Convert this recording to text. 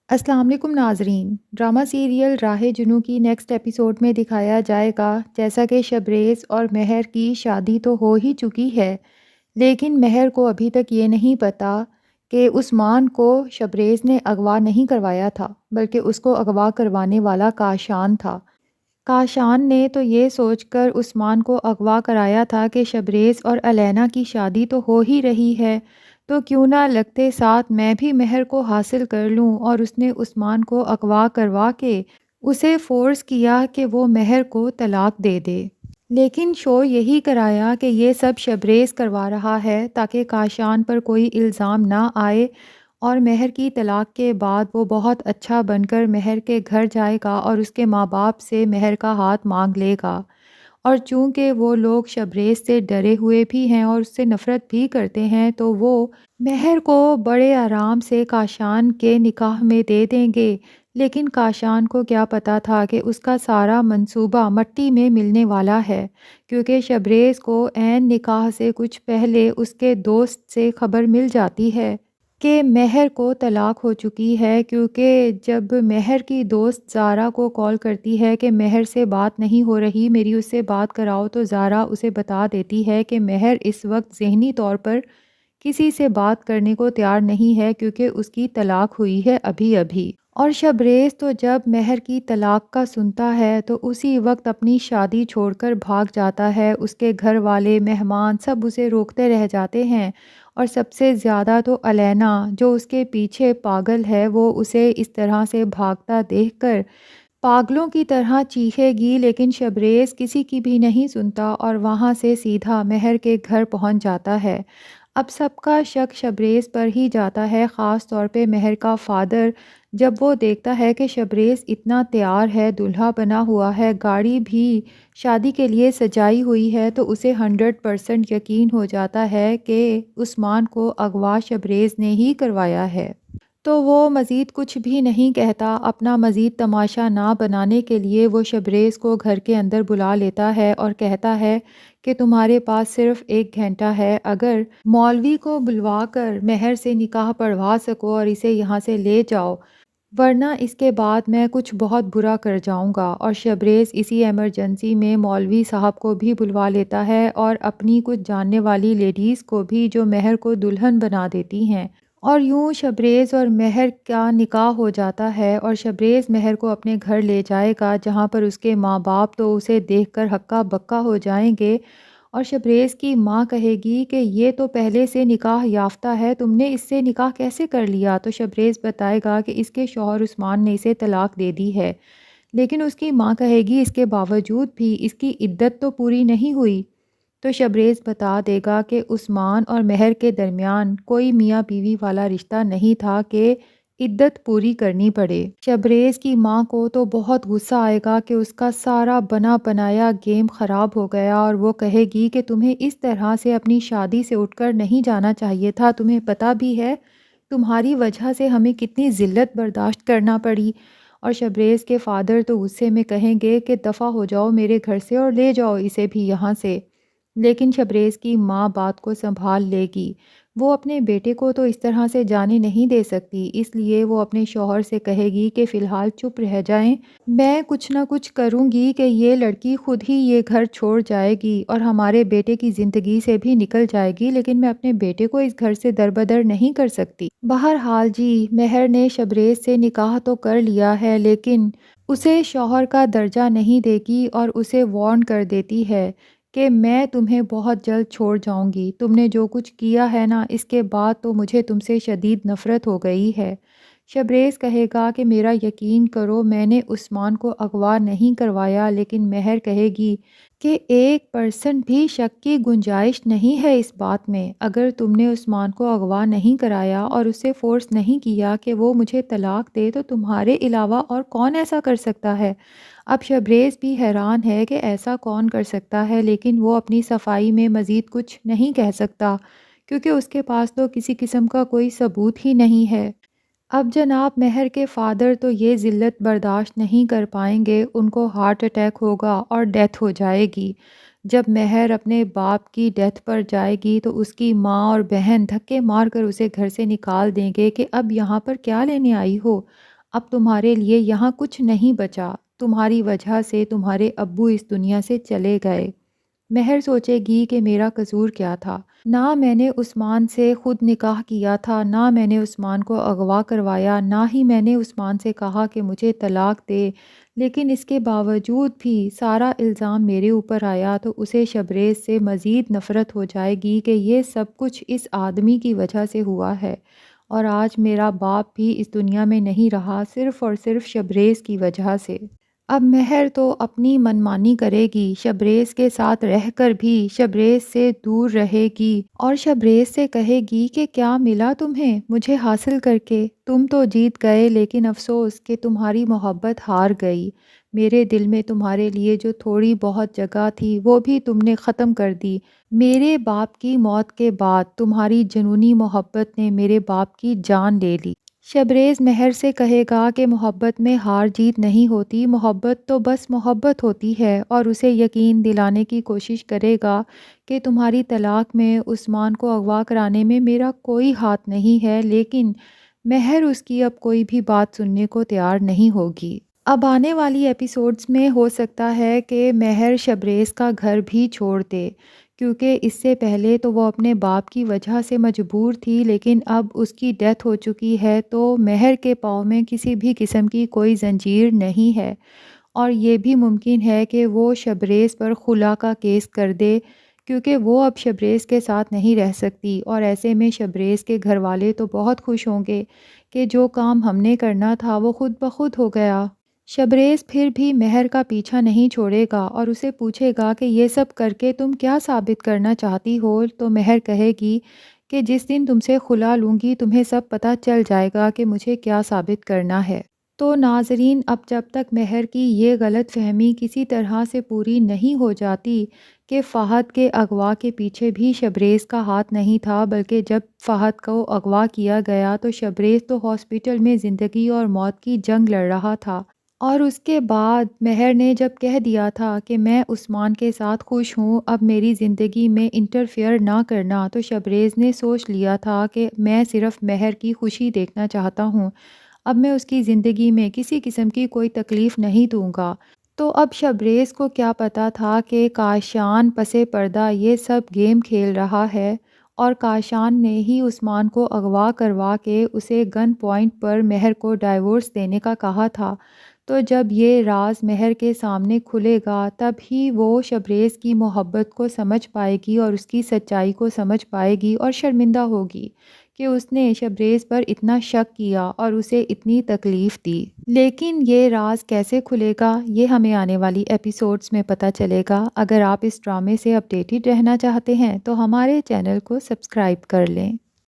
السلام علیکم ناظرین، ڈرامہ سیریل راہ جنوں کی نیکسٹ ایپیسوڈ میں دکھایا جائے گا جیسا کہ شبریز اور مہر کی شادی تو ہو ہی چکی ہے، لیکن مہر کو ابھی تک یہ نہیں پتا کہ عثمان کو شبریز نے اغوا نہیں کروایا تھا، بلکہ اس کو اغوا کروانے والا کاشان تھا۔ کاشان نے تو یہ سوچ کر عثمان کو اغوا کرایا تھا کہ شبریز اور الینا کی شادی تو ہو ہی رہی ہے، تو کیوں نہ لگتے ساتھ میں بھی مہر کو حاصل کر لوں، اور اس نے عثمان کو اغوا کروا کے اسے فورس کیا کہ وہ مہر کو طلاق دے دے۔ لیکن شو یہی کرایا کہ یہ سب شبریز کروا رہا ہے تاکہ کاشان پر کوئی الزام نہ آئے، اور مہر کی طلاق کے بعد وہ بہت اچھا بن کر مہر کے گھر جائے گا اور اس کے ماں باپ سے مہر کا ہاتھ مانگ لے گا۔ اور چونکہ وہ لوگ شبریز سے ڈرے ہوئے بھی ہیں اور اس سے نفرت بھی کرتے ہیں، تو وہ مہر کو بڑے آرام سے کاشان کے نکاح میں دے دیں گے۔ لیکن کاشان کو کیا پتا تھا کہ اس کا سارا منصوبہ مٹی میں ملنے والا ہے، کیونکہ شبریز کو عین نکاح سے کچھ پہلے اس کے دوست سے خبر مل جاتی ہے کہ مہر کو طلاق ہو چکی ہے، کیونکہ جب مہر کی دوست زارا کو کال کرتی ہے کہ مہر سے بات نہیں ہو رہی، میری اس سے بات کراؤ، تو زارا اسے بتا دیتی ہے کہ مہر اس وقت ذہنی طور پر کسی سے بات کرنے کو تیار نہیں ہے، کیونکہ اس کی طلاق ہوئی ہے ابھی ابھی۔ اور شبریز تو جب مہر کی طلاق کا سنتا ہے تو اسی وقت اپنی شادی چھوڑ کر بھاگ جاتا ہے۔ اس کے گھر والے، مہمان سب اسے روکتے رہ جاتے ہیں، اور سب سے زیادہ تو الینا جو اس کے پیچھے پاگل ہے، وہ اسے اس طرح سے بھاگتا دیکھ کر پاگلوں کی طرح چیخے گی، لیکن شبریز کسی کی بھی نہیں سنتا اور وہاں سے سیدھا مہر کے گھر پہنچ جاتا ہے۔ اب سب کا شک شبریز پر ہی جاتا ہے، خاص طور پہ مہر کا فادر، جب وہ دیکھتا ہے کہ شبریز اتنا تیار ہے، دلہا بنا ہوا ہے، گاڑی بھی شادی کے لیے سجائی ہوئی ہے، تو اسے 100% یقین ہو جاتا ہے کہ عثمان کو اغوا شبریز نے ہی کروایا ہے۔ تو وہ مزید کچھ بھی نہیں کہتا، اپنا مزید تماشا نہ بنانے کے لیے وہ شبریز کو گھر کے اندر بلا لیتا ہے اور کہتا ہے کہ تمہارے پاس صرف 1 گھنٹہ ہے، اگر مولوی کو بلوا کر مہر سے نکاح پڑھوا سکو اور اسے یہاں سے لے جاؤ، ورنہ اس کے بعد میں کچھ بہت برا کر جاؤں گا۔ اور شبریز اسی ایمرجنسی میں مولوی صاحب کو بھی بلوا لیتا ہے اور اپنی کچھ جاننے والی لیڈیز کو بھی، جو مہر کو دلہن بنا دیتی ہیں، اور یوں شبریز اور مہر کا نکاح ہو جاتا ہے۔ اور شبریز مہر کو اپنے گھر لے جائے گا، جہاں پر اس کے ماں باپ تو اسے دیکھ کر ہکا بکا ہو جائیں گے، اور شبریز کی ماں کہے گی کہ یہ تو پہلے سے نکاح یافتہ ہے، تم نے اس سے نکاح کیسے کر لیا؟ تو شبریز بتائے گا کہ اس کے شوہر عثمان نے اسے طلاق دے دی ہے، لیکن اس کی ماں کہے گی اس کے باوجود بھی اس کی عدت تو پوری نہیں ہوئی۔ تو شبریز بتا دے گا کہ عثمان اور مہر کے درمیان کوئی میاں بیوی والا رشتہ نہیں تھا کہ عدت پوری کرنی پڑے۔ شبریز کی ماں کو تو بہت غصہ آئے گا کہ اس کا سارا بنا بنایا گیم خراب ہو گیا، اور وہ کہے گی کہ تمہیں اس طرح سے اپنی شادی سے اٹھ کر نہیں جانا چاہیے تھا، تمہیں پتہ بھی ہے تمہاری وجہ سے ہمیں کتنی ذلت برداشت کرنا پڑی۔ اور شبریز کے فادر تو غصے میں کہیں گے کہ دفع ہو جاؤ میرے گھر سے اور لے جاؤ اسے بھی یہاں سے۔ لیکن شبریز کی ماں بات کو سنبھال لے گی، وہ اپنے بیٹے کو تو اس طرح سے جانے نہیں دے سکتی، اس لیے وہ اپنے شوہر سے کہے گی کہ فی الحال چپ رہ جائیں، میں کچھ نہ کچھ کروں گی کہ یہ لڑکی خود ہی یہ گھر چھوڑ جائے گی اور ہمارے بیٹے کی زندگی سے بھی نکل جائے گی، لیکن میں اپنے بیٹے کو اس گھر سے دربدر نہیں کر سکتی۔ بہرحال جی، مہر نے شبریز سے نکاح تو کر لیا ہے، لیکن اسے شوہر کا درجہ نہیں دے گی اور اسے وارن کر دیتی ہے کہ میں تمہیں بہت جلد چھوڑ جاؤں گی، تم نے جو کچھ کیا ہے نا، اس کے بعد تو مجھے تم سے شدید نفرت ہو گئی ہے۔ شبریز کہے گا کہ میرا یقین کرو، میں نے عثمان کو اغوا نہیں کروایا، لیکن مہر کہے گی کہ 1% بھی شک کی گنجائش نہیں ہے اس بات میں، اگر تم نے عثمان کو اغوا نہیں کرایا اور اسے فورس نہیں کیا کہ وہ مجھے طلاق دے، تو تمہارے علاوہ اور کون ایسا کر سکتا ہے؟ اب شبریز بھی حیران ہے کہ ایسا کون کر سکتا ہے، لیکن وہ اپنی صفائی میں مزید کچھ نہیں کہہ سکتا، کیونکہ اس کے پاس تو کسی قسم کا کوئی ثبوت ہی نہیں ہے۔ اب جناب مہر کے فادر تو یہ ذلت برداشت نہیں کر پائیں گے، ان کو ہارٹ اٹیک ہوگا اور ڈیتھ ہو جائے گی۔ جب مہر اپنے باپ کی ڈیتھ پر جائے گی تو اس کی ماں اور بہن دھکے مار کر اسے گھر سے نکال دیں گے کہ اب یہاں پر کیا لینے آئی ہو، اب تمہارے لیے یہاں کچھ نہیں بچا، تمہاری وجہ سے تمہارے ابو اس دنیا سے چلے گئے۔ مہر سوچے گی کہ میرا قصور کیا تھا؟ نہ میں نے عثمان سے خود نکاح کیا تھا، نہ میں نے عثمان کو اغوا کروایا، نہ ہی میں نے عثمان سے کہا کہ مجھے طلاق دے، لیکن اس کے باوجود بھی سارا الزام میرے اوپر آیا تو اسے شبریز سے مزید نفرت ہو جائے گی کہ یہ سب کچھ اس آدمی کی وجہ سے ہوا ہے، اور آج میرا باپ بھی اس دنیا میں نہیں رہا صرف اور صرف شبریز کی وجہ سے۔ اب مہر تو اپنی منمانی کرے گی، شبریز کے ساتھ رہ کر بھی شبریز سے دور رہے گی اور شبریز سے کہے گی کہ کیا ملا تمہیں مجھے حاصل کر کے؟ تم تو جیت گئے، لیکن افسوس کہ تمہاری محبت ہار گئی۔ میرے دل میں تمہارے لیے جو تھوڑی بہت جگہ تھی وہ بھی تم نے ختم کر دی۔ میرے باپ کی موت کے بعد تمہاری جنونی محبت نے میرے باپ کی جان لے لی۔ شبریز مہر سے کہے گا کہ محبت میں ہار جیت نہیں ہوتی، محبت تو بس محبت ہوتی ہے، اور اسے یقین دلانے کی کوشش کرے گا کہ تمہاری طلاق میں عثمان کو اغوا کرانے میں میرا کوئی ہاتھ نہیں ہے، لیکن مہر اس کی اب کوئی بھی بات سننے کو تیار نہیں ہوگی۔ اب آنے والی ایپیسوڈز میں ہو سکتا ہے کہ مہر شبریز کا گھر بھی چھوڑ دے، کیونکہ اس سے پہلے تو وہ اپنے باپ کی وجہ سے مجبور تھی، لیکن اب اس کی ڈیتھ ہو چکی ہے تو مہر کے پاؤں میں کسی بھی قسم کی کوئی زنجیر نہیں ہے، اور یہ بھی ممکن ہے کہ وہ شبریز پر خلا کا کیس کر دے، کیونکہ وہ اب شبریز کے ساتھ نہیں رہ سکتی، اور ایسے میں شبریز کے گھر والے تو بہت خوش ہوں گے کہ جو کام ہم نے کرنا تھا وہ خود بخود ہو گیا۔ شبریز پھر بھی مہر کا پیچھا نہیں چھوڑے گا اور اسے پوچھے گا کہ یہ سب کر کے تم کیا ثابت کرنا چاہتی ہو؟ تو مہر کہے گی کہ جس دن تم سے خلا لوں گی تمہیں سب پتہ چل جائے گا کہ مجھے کیا ثابت کرنا ہے۔ تو ناظرین، اب جب تک مہر کی یہ غلط فہمی کسی طرح سے پوری نہیں ہو جاتی کہ فہد کے اغوا کے پیچھے بھی شبریز کا ہاتھ نہیں تھا، بلکہ جب فہد کو اغوا کیا گیا تو شبریز تو ہاسپٹل میں زندگی اور موت کی جنگ لڑ رہا تھا، اور اس کے بعد مہر نے جب کہہ دیا تھا کہ میں عثمان کے ساتھ خوش ہوں، اب میری زندگی میں انٹرفیئر نہ کرنا، تو شبریز نے سوچ لیا تھا کہ میں صرف مہر کی خوشی دیکھنا چاہتا ہوں، اب میں اس کی زندگی میں کسی قسم کی کوئی تکلیف نہیں دوں گا۔ تو اب شبریز کو کیا پتا تھا کہ کاشان پس پردہ یہ سب گیم کھیل رہا ہے، اور کاشان نے ہی عثمان کو اغوا کروا کے اسے گن پوائنٹ پر مہر کو ڈائیورس دینے کا کہا تھا۔ تو جب یہ راز مہر کے سامنے کھلے گا تب ہی وہ شبریز کی محبت کو سمجھ پائے گی اور اس کی سچائی کو سمجھ پائے گی، اور شرمندہ ہوگی کہ اس نے شبریز پر اتنا شک کیا اور اسے اتنی تکلیف دی۔ لیکن یہ راز کیسے کھلے گا یہ ہمیں آنے والی ایپیسوڈز میں پتہ چلے گا۔ اگر آپ اس ڈرامے سے اپڈیٹڈ رہنا چاہتے ہیں تو ہمارے چینل کو سبسکرائب کر لیں۔